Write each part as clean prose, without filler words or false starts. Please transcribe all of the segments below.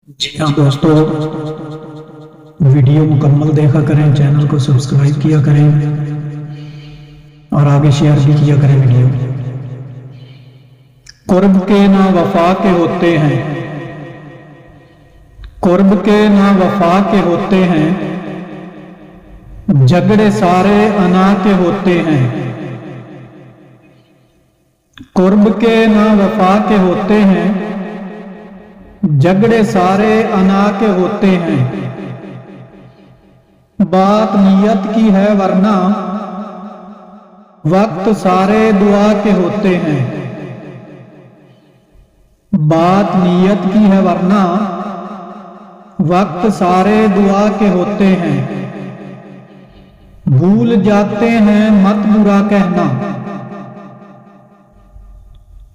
जी हाँ दोस्तों, वीडियो मुकम्मल देखा करें, चैनल को सब्सक्राइब किया करें और आगे शेयर भी किया करें वीडियो। कुर्ब के ना वफा के होते हैं, कुर्ब के ना वफा के होते हैं, झगड़े सारे अना के होते हैं। कुर्ब के ना वफा के होते हैं, झगड़े सारे अना के होते हैं। बात नीयत की है वरना वक्त सारे दुआ के होते हैं। बात नीयत की है वरना वक्त सारे दुआ के होते हैं। भूल जाते हैं मत बुरा कहना,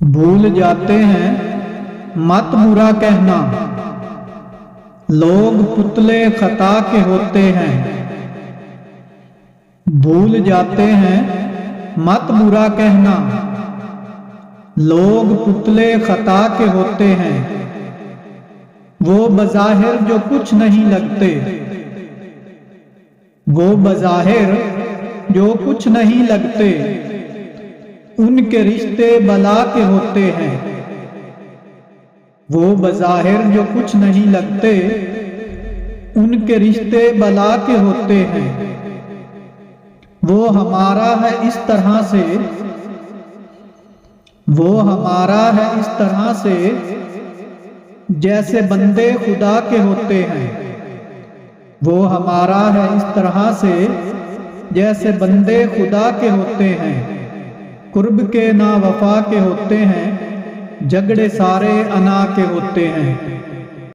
भूल जाते हैं मत बुरा कहना। लोग पुतले खता के होते हैं। भूल जाते हैं मत बुरा कहना। लोग पुतले खता के होते हैं। वो बज़ाहिर जो कुछ नहीं लगते, वो बज़ाहिर जो कुछ नहीं लगते, उनके रिश्ते बला के होते हैं। वो बज़ाहिर जो कुछ नहीं लगते, उनके रिश्ते बला के होते हैं। वो हमारा है इस तरह से, वो हमारा है इस तरह से, जैसे बंदे खुदा के होते हैं। वो हमारा है इस तरह से, जैसे बंदे खुदा के होते हैं। कुर्ब के ना वफा के होते हैं, झगड़े सारे अना के होते हैं।